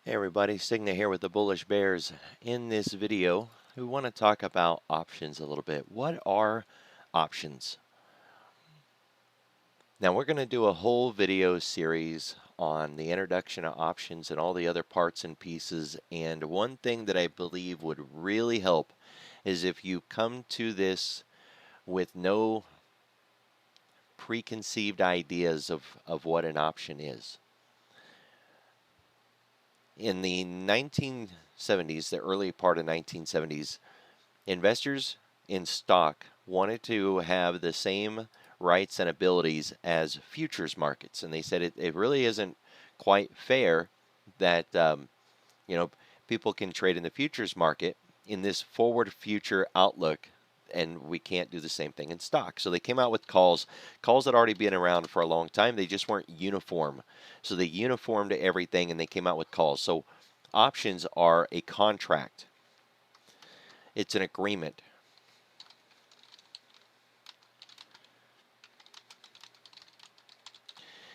Hey everybody, Signa here with the Bullish Bears. In this video, we want to talk about options a little bit. What are options? Now we're going to do a whole video series on the introduction of options and all the other parts and pieces. And one thing that I believe would really help is if you come to this with no preconceived ideas of what an option is. In the 1970s, the early part of 1970s, investors in stock wanted to have the same rights and abilities as futures markets, and they said it really isn't quite fair that you know people can trade in the futures market in this forward future outlook, and we can't do the same thing in stock. So they came out with calls. Calls had already been around for a long time. They just weren't uniform. So they uniformed everything, and they came out with calls. So options are a contract. It's an agreement.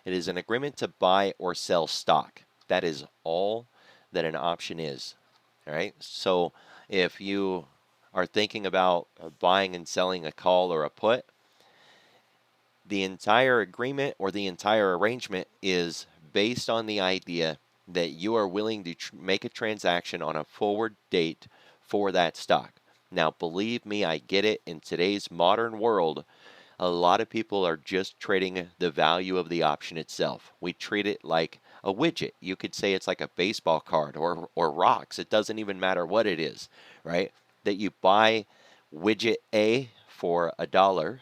It is an agreement to buy or sell stock. That is all that an option is. All right. So if you are thinking about buying and selling a call or a put, the entire agreement or the entire arrangement is based on the idea that you are willing to make a transaction on a forward date for that stock. Now, believe me, I get it. In today's modern world, a lot of people are just trading the value of the option itself. We treat it like a widget. You could say it's like a baseball card or rocks. It doesn't even matter what it is, right? That you buy widget A for $1,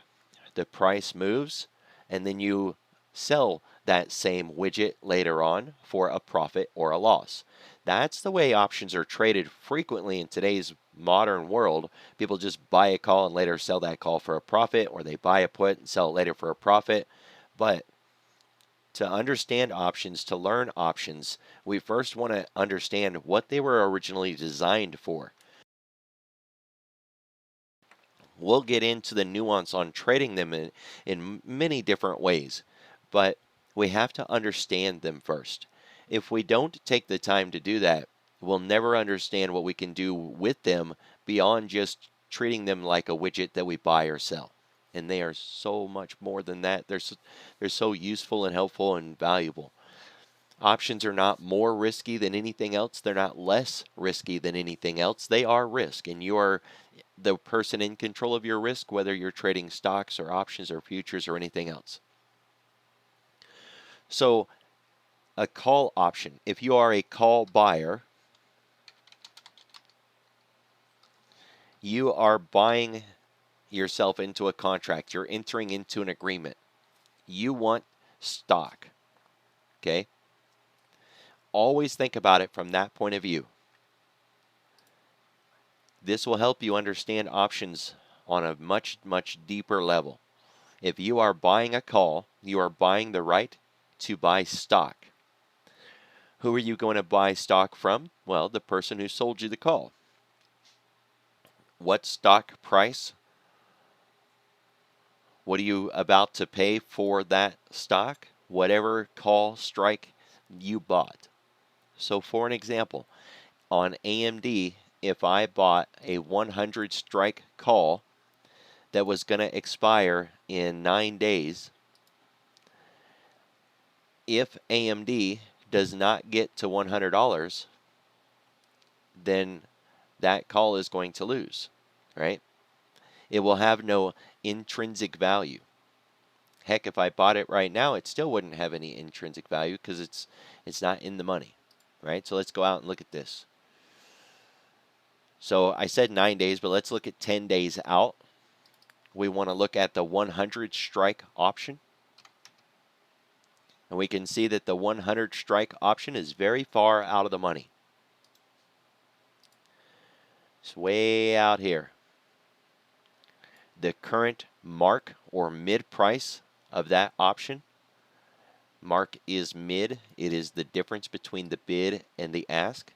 the price moves, and then you sell that same widget later on for a profit or a loss. That's the way options are traded frequently in today's modern world. People just buy a call and later sell that call for a profit, or they buy a put and sell it later for a profit. But to understand options, to learn options, we first want to understand what they were originally designed for. We'll get into the nuance on trading them in many different ways, but we have to understand them first. If we don't take the time to do that, we'll never understand what we can do with them beyond just treating them like a widget that we buy or sell. And they are so much more than that. They're so useful and helpful and valuable. Options are not more risky than anything else. They're not less risky than anything else. They are risk, and you are the person in control of your risk, whether you're trading stocks or options or futures or anything else. So a call option, if you are a call buyer, you are buying yourself into a contract. You're entering into an agreement. You want stock, okay? Always think about it from that point of view. This will help you understand options on a much, much deeper level. If you are buying a call, you are buying the right to buy stock. Who are you going to buy stock from? Well, the person who sold you the call. What stock price? What are you about to pay for that stock? Whatever call strike you bought. So for an example, on AMD, if I bought a 100 strike call that was going to expire in 9 days, if AMD does not get to $100, then that call is going to lose, right? It will have no intrinsic value. Heck, if I bought it right now, it still wouldn't have any intrinsic value because it's not in the money, right? So let's go out and look at this. So I said 9 days, but let's look at 10 days out. We want to look at the 100 strike option. And we can see that the 100 strike option is very far out of the money. It's way out here. The current mark or mid price of that option, mark is mid. It is the difference between the bid and the ask.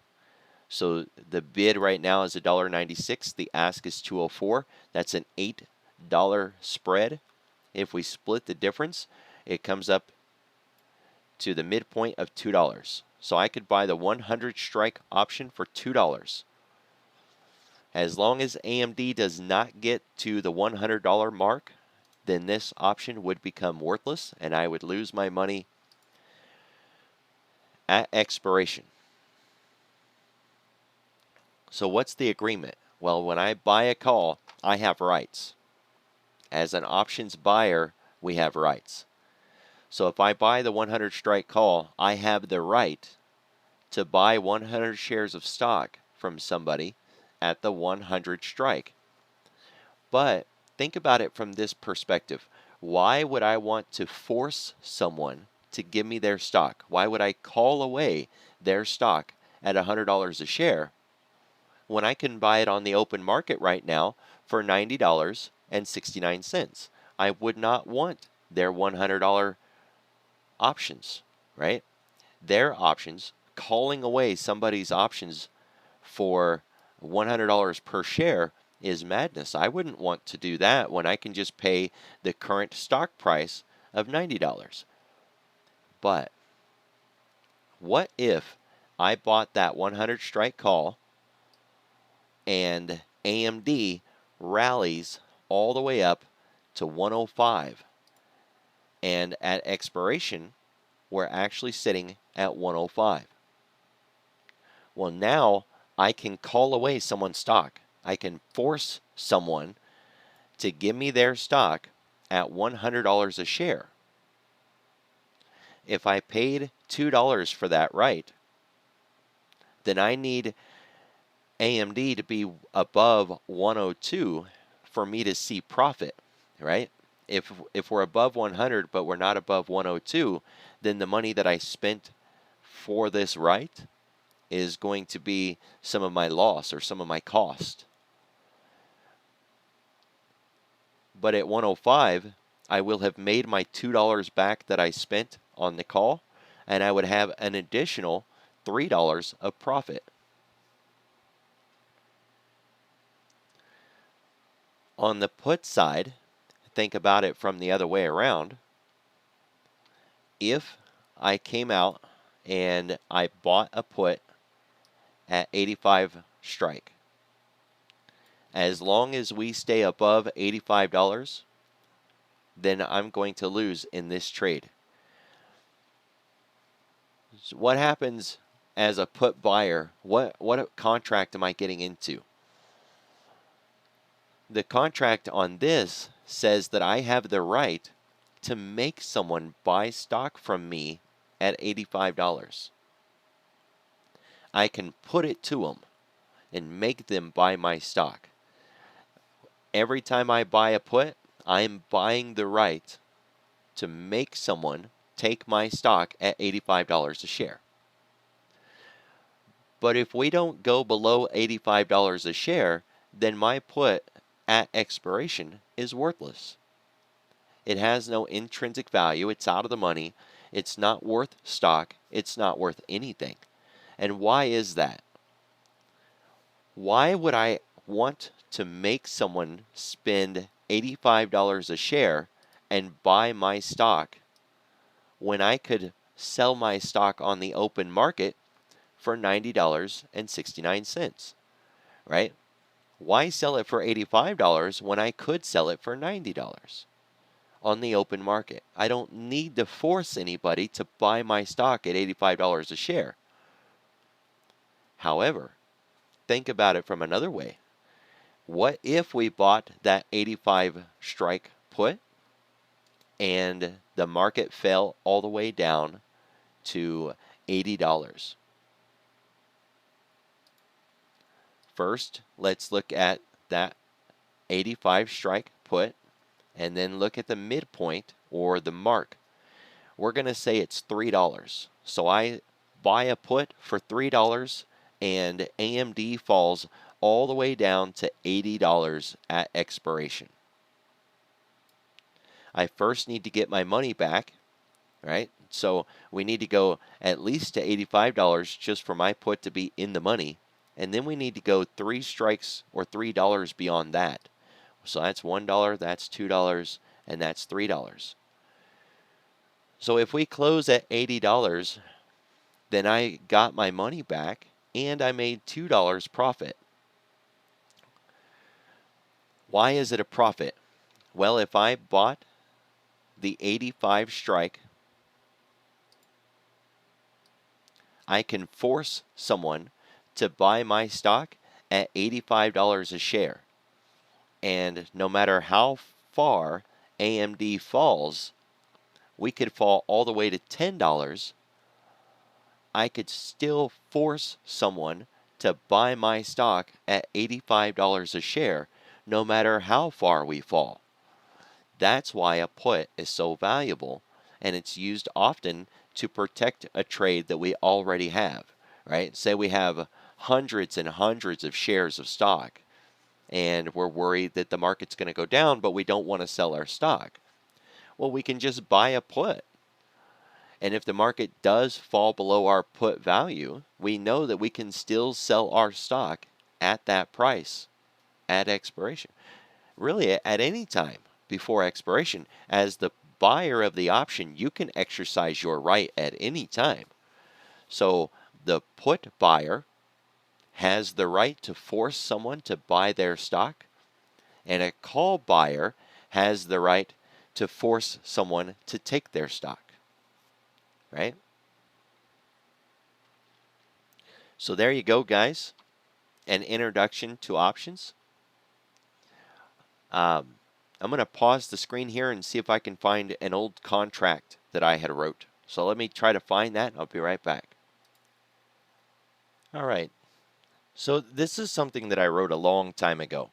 So the bid right now is $1.96. The ask is $2.04. That's an $8 spread. If we split the difference, it comes up to the midpoint of $2. So I could buy the 100 strike option for $2. As long as AMD does not get to the $100 mark, then this option would become worthless and I would lose my money at expiration. So what's the agreement? Well, when I buy a call, I have rights. As an options buyer, we have rights. So if I buy the 100 strike call, I have the right to buy 100 shares of stock from somebody at the 100 strike. But think about it from this perspective. Why would I want to force someone to give me their stock? Why would I call away their stock at $100 a share when I can buy it on the open market right now for $90.69? I would not want their $100 options, right? Their options, calling away somebody's options for $100 per share is madness. I wouldn't want to do that when I can just pay the current stock price of $90. But what if I bought that 100 strike call and AMD rallies all the way up to 105 and at expiration we're actually sitting at 105? Well, now I can call away someone's stock. I can force someone to give me their stock at $100 a share. If I paid $2 for that right, then I need AMD to be above 102 for me to see profit, right? If we're above 100 but we're not above 102, then the money that I spent for this right is going to be some of my loss or some of my cost. But at 105, I will have made my $2 back that I spent on the call, and I would have an additional $3 of profit. On the put side, think about it from the other way around. If I came out and I bought a put at 85 strike, as long as we stay above $85, then I'm going to lose in this trade. So what happens as a put buyer? What contract am I getting into? The contract on this says that I have the right to make someone buy stock from me at $85. I can put it to them and make them buy my stock. Every time I buy a put, I'm buying the right to make someone take my stock at $85 a share. But if we don't go below $85 a share, then my put at expiration is worthless. It has no intrinsic value. It's out of the money. It's not worth stock. It's not worth anything. And why is that? Why would I want to make someone spend $85 a share and buy my stock when I could sell my stock on the open market for $90.69, right? Why sell it for $85 when I could sell it for $90 on the open market? I don't need to force anybody to buy my stock at $85 a share. However, think about it from another way. What if we bought that 85 strike put and the market fell all the way down to $80? First, let's look at that 85 strike put and then look at the midpoint or the mark. We're going to say it's $3. So I buy a put for $3 and AMD falls all the way down to $80 at expiration. I first need to get my money back, right? So we need to go at least to $85 just for my put to be in the money. And then we need to go 3 strikes or $3 beyond that. So that's $1, that's $2, and that's $3. So if we close at $80, then I got my money back and I made $2 profit. Why is it a profit? Well, if I bought the 85 strike, I can force someone to buy my stock at $85 a share. And no matter how far AMD falls, we could fall all the way to $10. I could still force someone to buy my stock at $85 a share, no matter how far we fall. That's why a put is so valuable, and it's used often to protect a trade that we already have, right? Say we have hundreds and hundreds of shares of stock, and we're worried that the market's going to go down, but we don't want to sell our stock. Well, we can just buy a put. And if the market does fall below our put value, we know that we can still sell our stock at that price at expiration. Really, at any time before expiration. As the buyer of the option, you can exercise your right at any time. So the put buyer has the right to force someone to buy their stock, and a call buyer has the right to force someone to take their stock, right? So there you go, guys. An introduction to options. I'm going to pause the screen here and see if I can find an old contract that I had wrote. So let me try to find that. I'll be right back. All right. So this is something that I wrote a long time ago.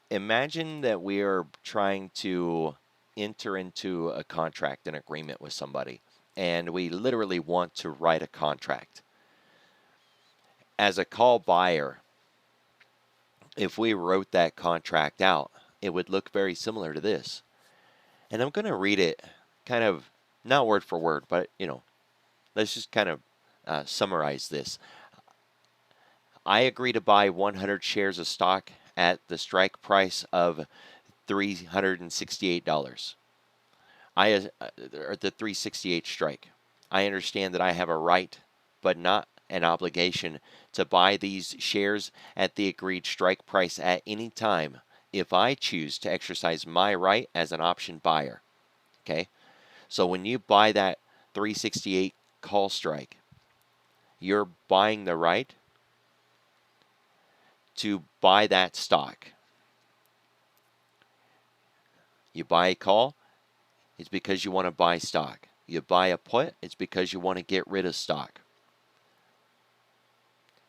Imagine that we are trying to enter into a contract, an agreement with somebody, and we literally want to write a contract. As a call buyer, if we wrote that contract out, it would look very similar to this. And I'm going to read it kind of, not word for word, but, let's just kind of summarize this. I agree to buy 100 shares of stock at the strike price of $368. Or the 368 strike. I understand that I have a right, but not an obligation, to buy these shares at the agreed strike price at any time if I choose to exercise my right as an option buyer. Okay? So when you buy that 368 call strike, you're buying the right to buy that stock. You buy a call, it's because you want to buy stock. You buy a put, it's because you want to get rid of stock.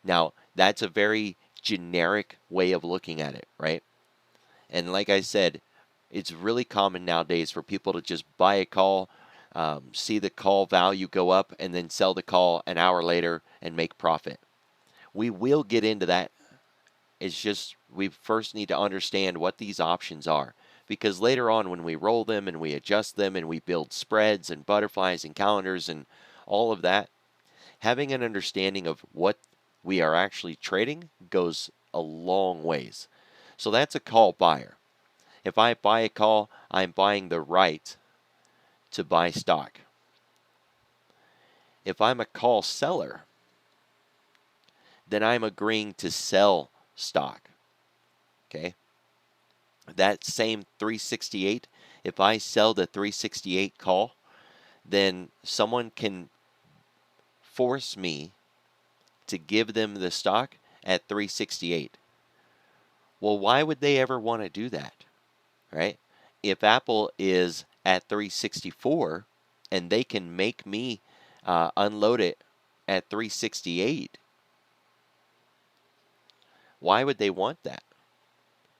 Now, that's a very generic way of looking at it, right? And like I said, it's really common nowadays for people to just buy a call, see the call value go up, and then sell the call an hour later and make profit. We will get into that. It's just we first need to understand what these options are. Because later on, when we roll them and we adjust them and we build spreads and butterflies and calendars and all of that, having an understanding of what we are actually trading goes a long ways. So that's a call buyer. If I buy a call, I'm buying the right to buy stock. If I'm a call seller, then I'm agreeing to sell stock. Okay? That same 368, if I sell the 368 call, then someone can force me to give them the stock at 368. Well, why would they ever want to do that, right? If Apple is at 364 and they can make me unload it at 368, why would they want that?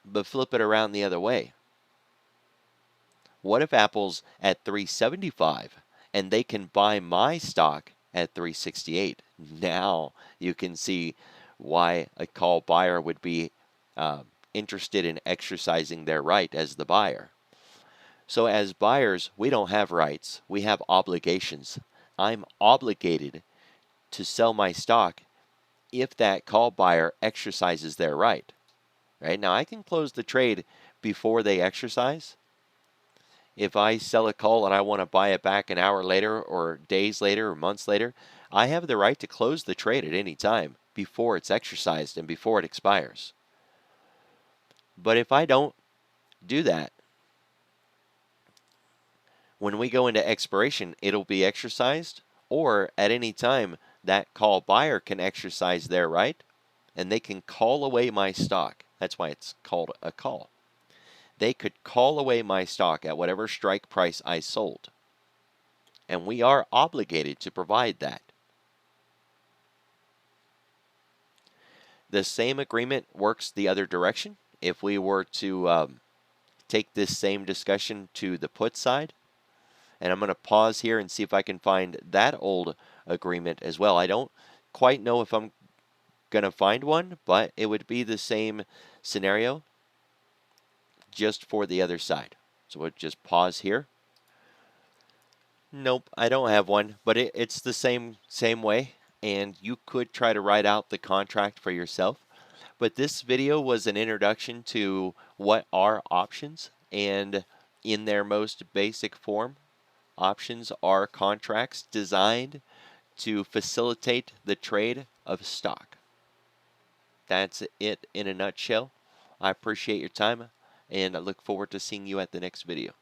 But flip it around the other way. What if Apple's at 375 and they can buy my stock at 368? Now you can see why a call buyer would be interested in exercising their right as the buyer. So as buyers, we don't have rights. We have obligations. I'm obligated to sell my stock if that call buyer exercises their right. Right? Now I can close the trade before they exercise. If I sell a call and I want to buy it back an hour later or days later or months later, I have the right to close the trade at any time before it's exercised and before it expires. But if I don't do that, when we go into expiration, it'll be exercised, or at any time that call buyer can exercise their right and they can call away my stock. That's why it's called a call. They could call away my stock at whatever strike price I sold. And we are obligated to provide that. The same agreement works the other direction. If we were to take this same discussion to the put side, and I'm going to pause here and see if I can find that old agreement as well. I don't quite know if I'm going to find one, but it would be the same scenario just for the other side. So we'll just pause here. Nope, I don't have one, but it's the same way, and you could try to write out the contract for yourself. But this video was an introduction to what are options, and in their most basic form, options are contracts designed to facilitate the trade of stock. That's it in a nutshell. I appreciate your time, and I look forward to seeing you at the next video.